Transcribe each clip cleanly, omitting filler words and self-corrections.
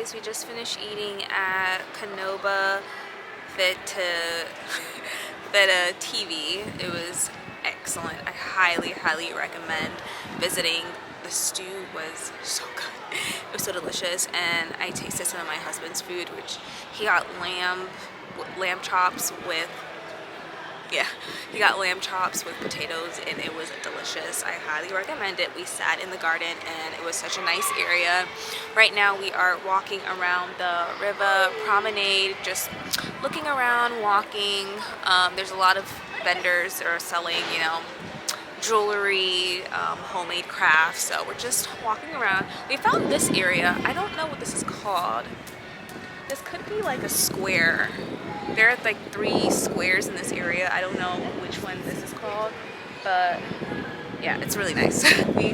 guys, we just finished eating at Canova Feta TV. It was excellent. I highly recommend visiting. The stew was so good. It was so delicious, and I tasted some of my husband's food, which he got lamb chops with potatoes, and it was delicious. I highly recommend it. We sat in the garden and it was such a nice area. Right now we are walking around the river promenade, just looking around, walking. There's a lot of vendors that are selling, you know, jewelry, homemade crafts, so we're just walking around. We found this area. I don't know what this is called. This could be like a square. There are like 3 squares in this area. I don't know which one this is called, but yeah, it's really nice. We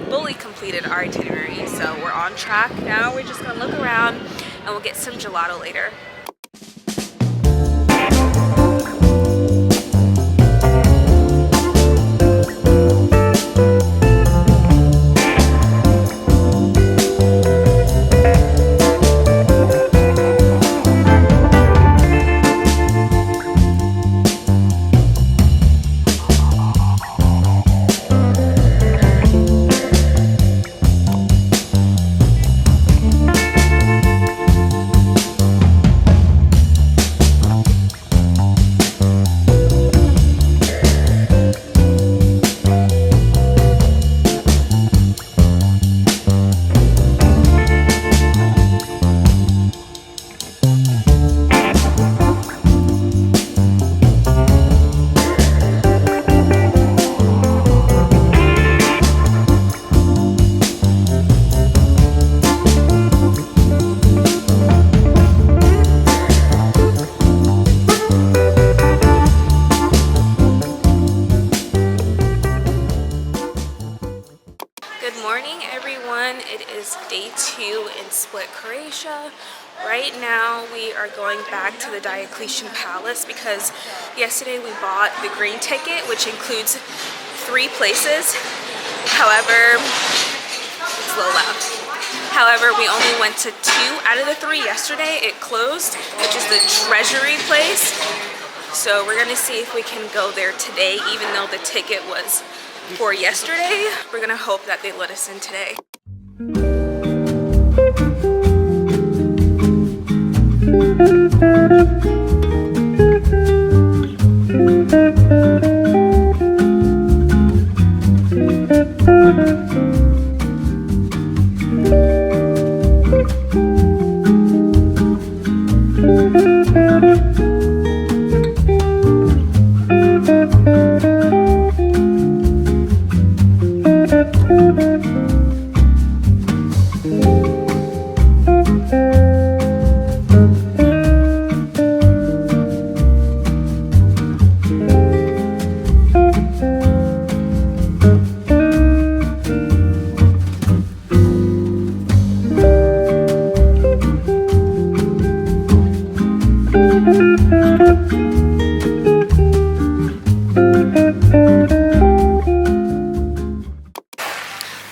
fully completed our itinerary, so we're on track now. We're just gonna look around and we'll get some gelato later. Day 2 in Split Croatia. Right now we are going back to the Diocletian Palace because yesterday we bought the green ticket, which includes 3 places. However, it's a little loud. However, we only went to 2 out of the 3 yesterday. It closed, which is the treasury place. So we're gonna see if we can go there today, even though the ticket was for yesterday. We're gonna hope that they let us in today.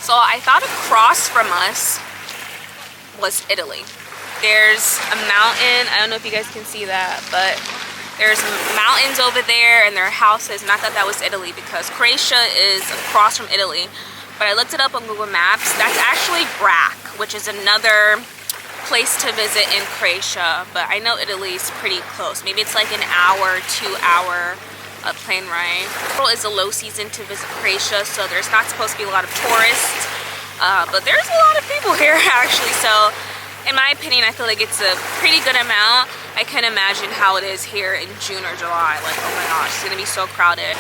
So I thought across from us was Italy. There's a mountain. I don't know if you guys can see that, but there's mountains over there and there are houses, and I thought that was Italy because Croatia is across from Italy. But I looked it up on Google Maps. That's actually Brac, which is another place to visit in Croatia, but I know Italy's pretty close. Maybe it's like an hour, 2-hour plane ride. April is a low season to visit Croatia, so there's not supposed to be a lot of tourists, but there's a lot of people here actually. So in my opinion, I feel like it's a pretty good amount. I can imagine how it is here in June or July. Like, oh my gosh, it's gonna be so crowded.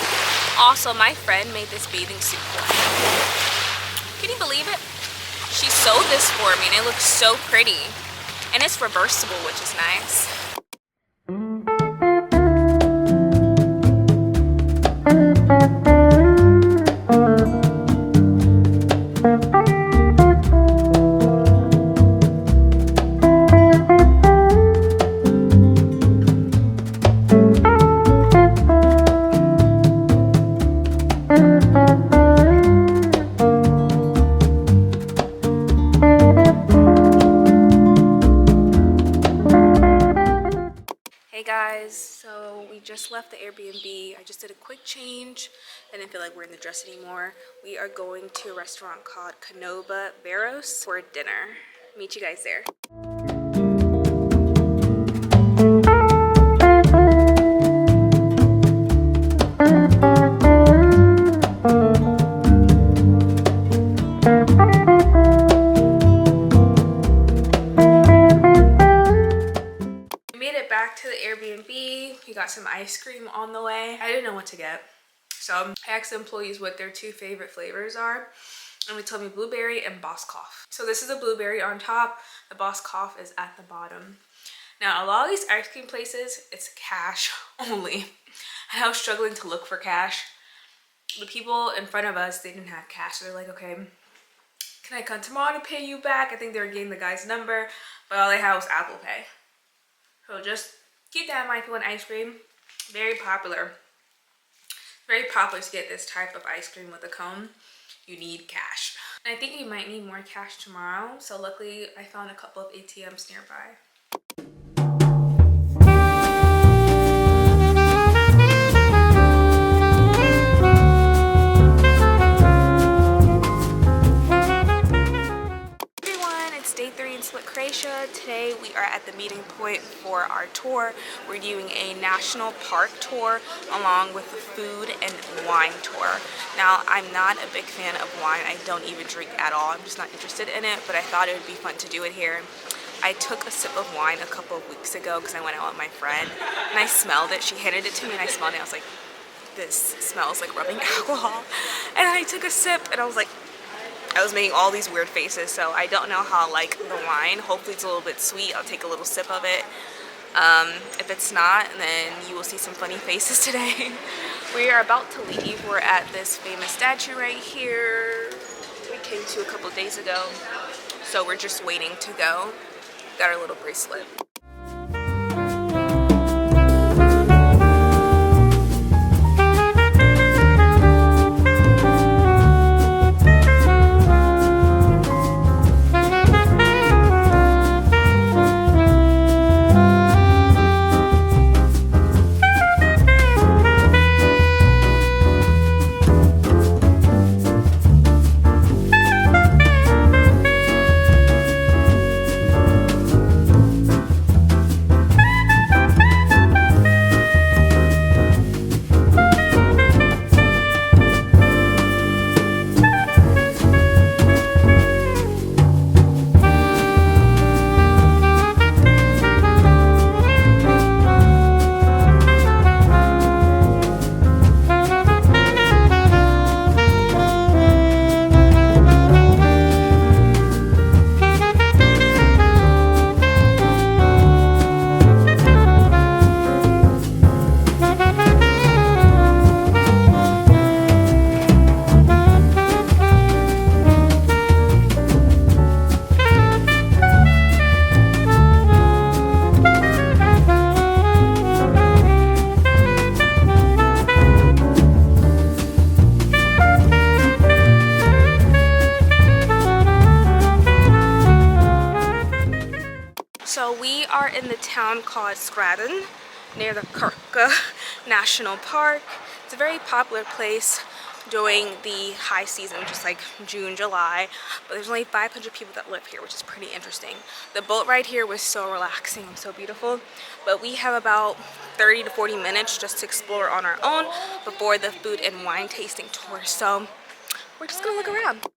Also, my friend made this bathing suit for me. Can you believe it? She sewed this for me and it looks so pretty. And it's reversible, which is nice. just left the Airbnb. I just did a quick change. I didn't feel like we're in the dress anymore. We are going to a restaurant called Krka Waterfalls for dinner. Meet you guys there. Back to the Airbnb. We got some ice cream on the way. I didn't know what to get, so I asked the employees what their 2 favorite flavors are, and they told me blueberry and Boskoff. So this is a blueberry on top, the Boskoff is at the bottom. Now a lot of these ice cream places, it's cash only, and I was struggling to look for cash. The people in front of us, they didn't have cash, so they're like, okay, can I come tomorrow to pay you back? I think they were getting the guy's number, but all they had was Apple Pay. So just keep that in mind if you want ice cream. Very popular. Very popular to get this type of ice cream with a cone. You need cash. And I think you might need more cash tomorrow. So luckily I found a couple of ATMs nearby. Day 3 in Split Croatia. Today we are at the meeting point for our tour. We're doing a national park tour along with the food and wine tour. Now I'm not a big fan of wine. I don't even drink at all. I'm just not interested in it, but I thought it would be fun to do it here. I took a sip of wine a couple of weeks ago because I went out with my friend and I smelled it. She handed it to me and I smelled it. I was like, this smells like rubbing alcohol. And I took a sip and I was like, I was making all these weird faces, so I don't know how I like the wine. Hopefully it's a little bit sweet. I'll take a little sip of it. If it's not, then you will see some funny faces today. We are about to leave. We're at this famous statue right here. We came to a couple of days ago, so we're just waiting to go. Got our little bracelet. So we are in the town called Scradden, near the Krka National Park. It's a very popular place during the high season, just like June, July, but there's only 500 people that live here, which is pretty interesting. The boat ride here was so relaxing and so beautiful, but we have about 30 to 40 minutes just to explore on our own before the food and wine tasting tour. So we're just gonna look around.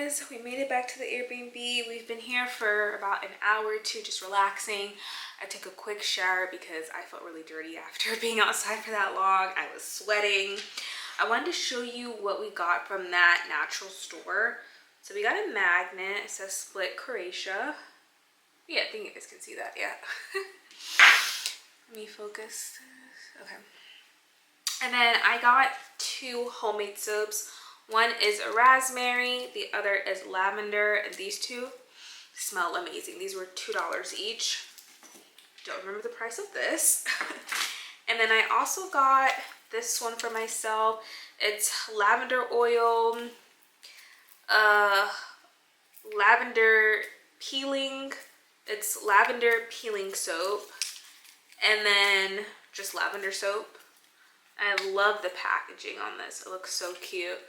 guys, we made it back to the Airbnb. We've been here for about an hour or two just relaxing. I took a quick shower because I felt really dirty after being outside for that long. I was sweating. I wanted to show you what we got from that natural store. So we got a magnet. It says Split Croatia. Yeah, I think you guys can see that, yeah. Let me focus. Okay. And then I got 2 homemade soaps. One is a raspberry, the other is lavender, and these 2 smell amazing. These were $2 each. Don't remember the price of this. And then I also got this one for myself. It's lavender oil, lavender peeling. It's lavender peeling soap, and then just lavender soap. I love the packaging on this. It looks so cute.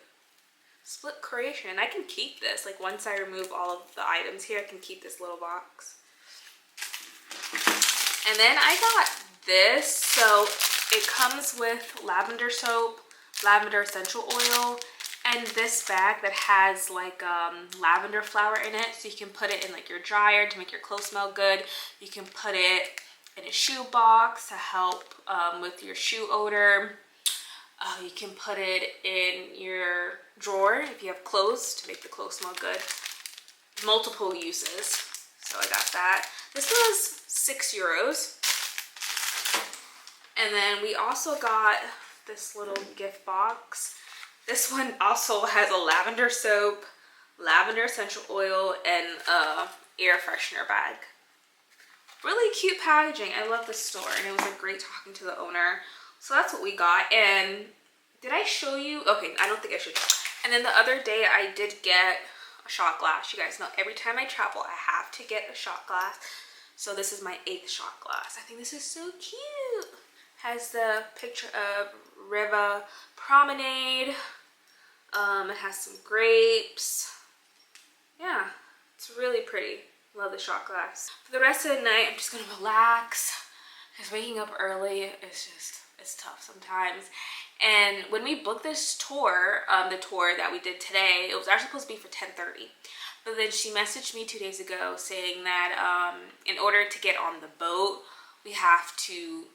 Split Croatia, and I can keep this. Like once I remove all of the items here, I can keep this little box. And then I got this. So it comes with lavender soap, lavender essential oil, and this bag that has like lavender flower in it. So you can put it in like your dryer to make your clothes smell good. You can put it in a shoe box to help with your shoe odor. You can put it in your drawer if you have clothes to make the clothes smell good. Multiple uses. So I got that. This was €6. And then we also got this little gift box. This one also has a lavender soap, lavender essential oil, and air freshener bag. Really cute packaging. I love this store, and it was like great talking to the owner. So that's what we got. And did I show you? Okay, I don't think I should. And then the other day I did get a shot glass. You guys know every time I travel I have to get a shot glass. So this is my 8th shot glass. I think this is so cute. Has the picture of Riva Promenade. It has some grapes. Yeah, it's really pretty. Love the shot glass. For the rest of the night, I'm just gonna relax. Because waking up early is just, it's tough sometimes. And when we booked this tour, the tour that we did today, it was actually supposed to be for 10:30. But then she messaged me 2 days ago saying that in order to get on the boat, we have to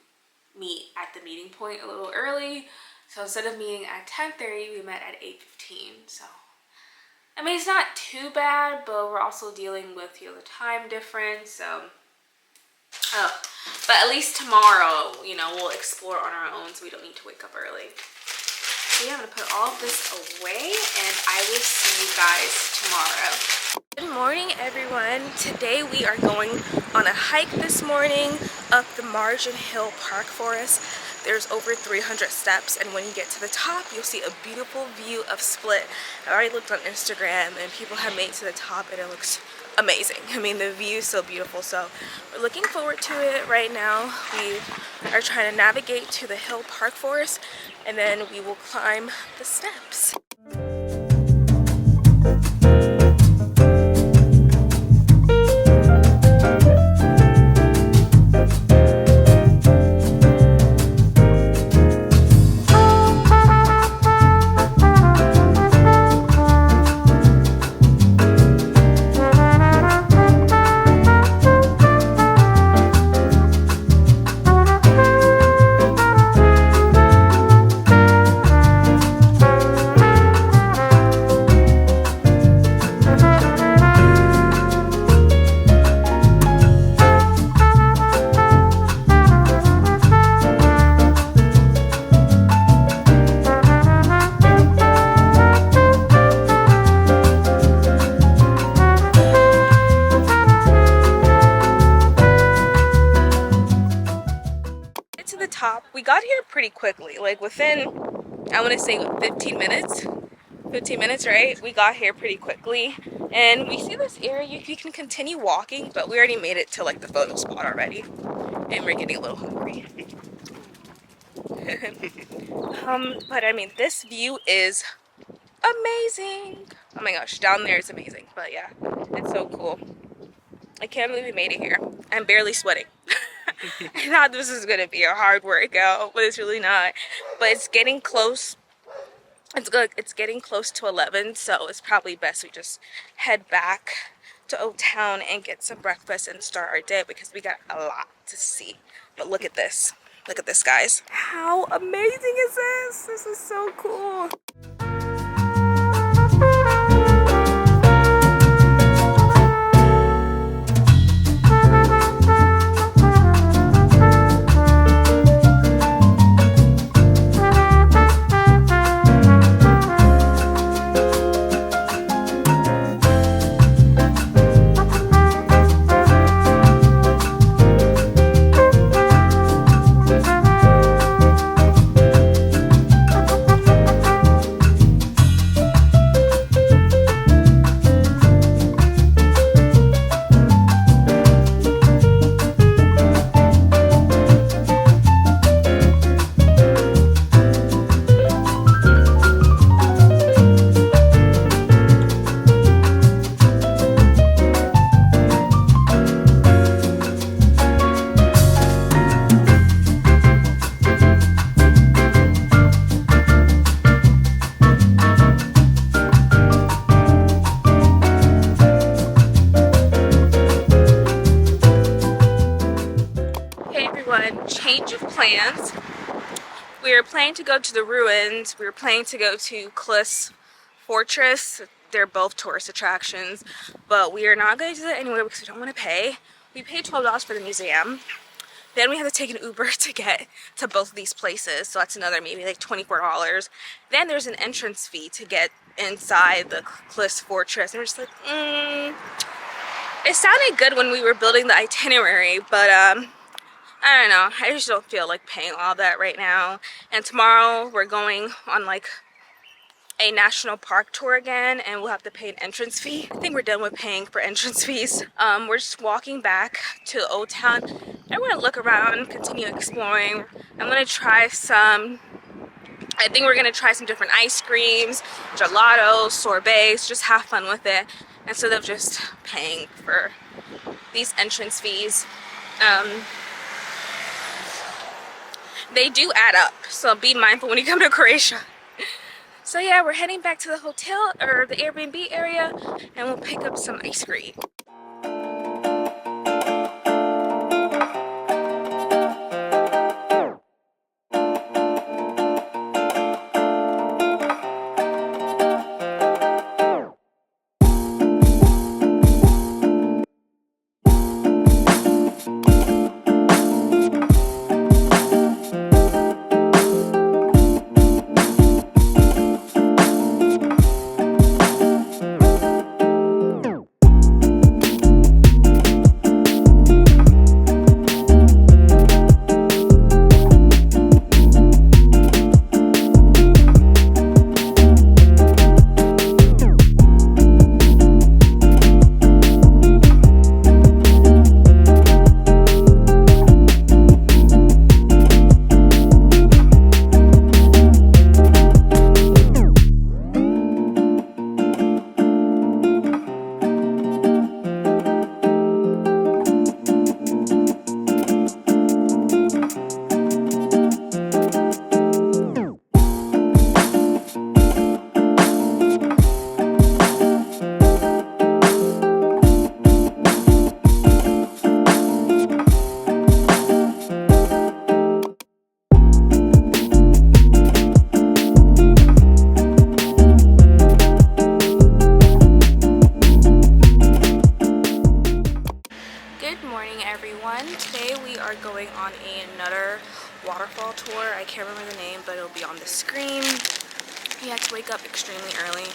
meet at the meeting point a little early. So instead of meeting at 10:30, we met at 8:15. So, I mean, it's not too bad, but we're also dealing with, you know, the time difference. So, but at least tomorrow, you know, we'll explore on our own, so we don't need to wake up early. So yeah, I'm gonna put all of this away, and I will see you guys tomorrow. Good morning, everyone. Today we are going on a hike this morning up the Marjan Hill Park Forest. There's over 300 steps, and when you get to the top, you'll see a beautiful view of Split. I already looked on Instagram, and people have made it to the top, and it looks amazing. I mean, the view is so beautiful, so we're looking forward to it right now. We are trying to navigate to the Hill Park Forest, and then we will climb the steps. We got here pretty quickly, like within, I want to say 15 minutes, right? We got here pretty quickly, and we see this area, you can continue walking, but we already made it to like the photo spot already, and we're getting a little hungry. But I mean, this view is amazing. Oh my gosh, down there is amazing, but yeah, it's so cool. I can't believe we made it here. I'm barely sweating. I thought this was gonna be a hard workout, but it's really not. But it's getting close It's good. It's getting close to 11, so it's probably best we just head back to Old Town and get some breakfast and start our day because we got a lot to see. But look at this. Look at this, guys. How amazing is this? This is so cool. Change of plans. We were planning to go to the ruins. We were planning to go to Krka Fortress. They're both tourist attractions, but we are not going to do that anyway because we don't want to pay. We paid $12 for the museum. Then we have to take an Uber to get to both of these places, so that's another maybe like $24. Then there's an entrance fee to get inside the Krka Fortress, and we're just like, It sounded good when we were building the itinerary, but I don't know, I just don't feel like paying all that right now. And tomorrow we're going on like a national park tour again, and we'll have to pay an entrance fee. I think we're done with paying for entrance fees. We're just walking back to Old Town. I want to look around, continue exploring. I'm gonna try some, I think we're gonna try some different ice creams, gelato, sorbets, just have fun with it instead of just paying for these entrance fees. They do add up, so be mindful when you come to Croatia. So yeah, we're heading back to the hotel or the Airbnb area, and we'll pick up some ice cream. Another waterfall tour. I can't remember the name, but it'll be on the screen. We had to wake up extremely early.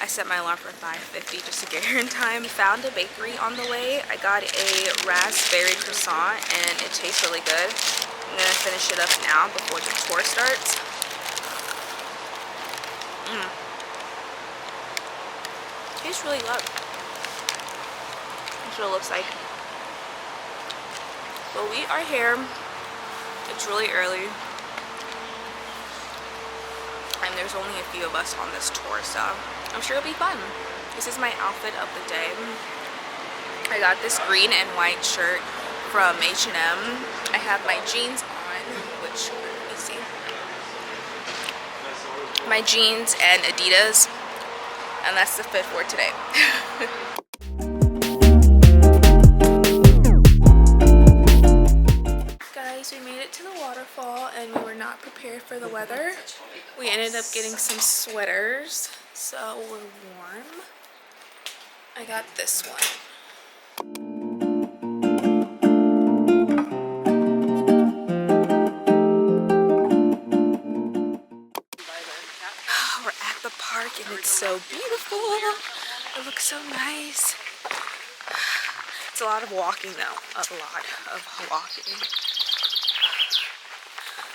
I set my alarm for 5:50 just to get here in time. Found a bakery on the way. I got a raspberry croissant and it tastes really good. I'm gonna finish it up now before the tour starts. Tastes really good. That's what it looks like. So we are here. It's really early. And there's only a few of us on this tour, so I'm sure it'll be fun. This is my outfit of the day. I got this green and white shirt from H&M. I have my jeans on, which, let me see. my jeans and Adidas, and that's the fit for today. Guys, we made it to the waterfall and we were not prepared for the weather. We ended up getting some sweaters, so we're warm. I got this one. We're at the park and it's so beautiful. It looks so nice. It's a lot of walking though, a lot of walking.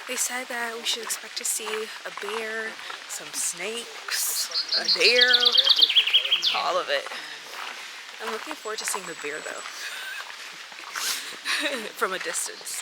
They said that we should expect to see a bear, some snakes, a deer, all of it. I'm looking forward to seeing the bear though, from a distance.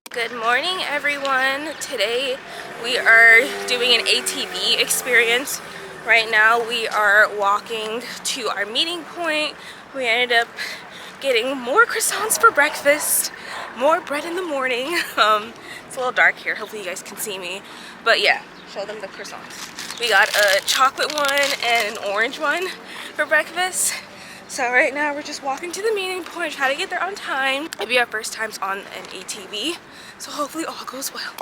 Good morning, everyone. Today we are doing an ATV experience. Right now we are walking to our meeting point. We ended up getting more croissants for breakfast, more bread in the morning. It's a little dark here, hopefully you guys can see me. But yeah, show them the croissants. We got a chocolate one and an orange one for breakfast. So right now we're just walking to the meeting point, try to get there on time. It'll be our first times on an ATV, so hopefully all goes well.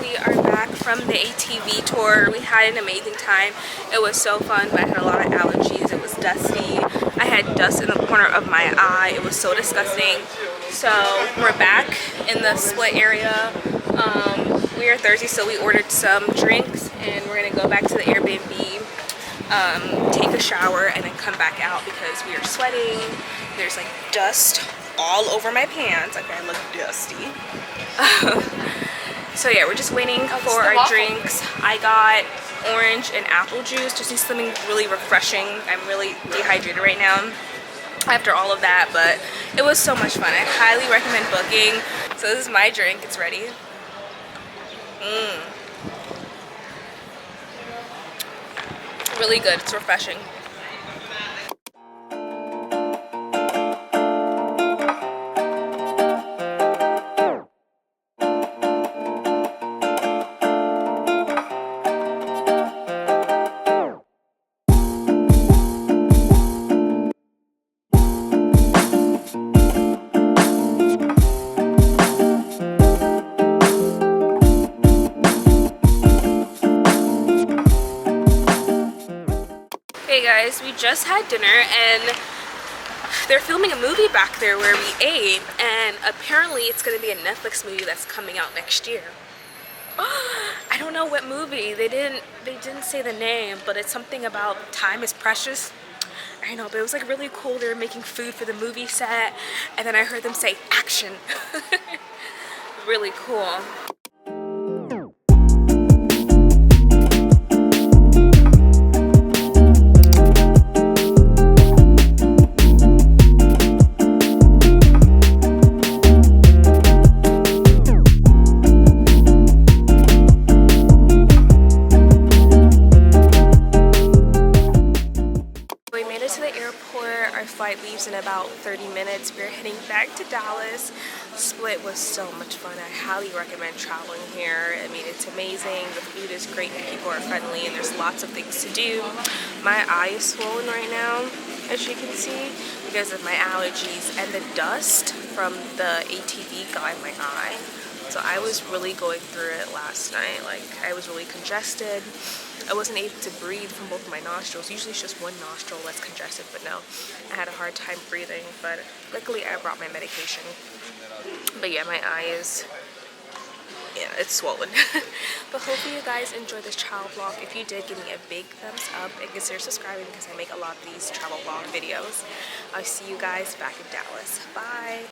We are back from the ATV tour. We had an amazing time. It was so fun, but I had a lot of allergies. It was dusty. I had dust in the corner of my eye. It was so disgusting. So we're back in the Split area. We are thirsty, so we ordered some drinks and we're gonna go back to the Airbnb, take a shower, and then come back out because we are sweating. There's like dust all over my pants. Like I look dusty. So yeah, we're just waiting for our drinks. I got orange and apple juice, just need something really refreshing. I'm really dehydrated right now after all of that, but it was so much fun. I highly recommend booking. So this is my drink, it's ready. Really good, it's refreshing. guys, we just had dinner and they're filming a movie back there where we ate, and apparently it's going to be a Netflix movie that's coming out next year. I don't know what movie. They didn't say the name, but it's something about time is precious. I know, but it was like really cool. They were making food for the movie set, and then I heard them say action. Really cool. Flight leaves in about 30 minutes. We're heading back to Dallas. Split was so much fun. I highly recommend traveling here. I mean, it's amazing. The food is great. The people are friendly, and there's lots of things to do. My eye is swollen right now, as you can see, because of my allergies and the dust from the ATV got in my eye. So I was really going through it last night. Like, I was really congested. I wasn't able to breathe from both of my nostrils. Usually it's just one nostril that's congested, but no, I had a hard time breathing. But luckily I brought my medication. But yeah, my eye is, yeah, it's swollen. But hopefully you guys enjoyed this travel vlog. If you did, give me a big thumbs up and consider subscribing because I make a lot of these travel vlog videos. I'll see you guys back in Dallas. Bye.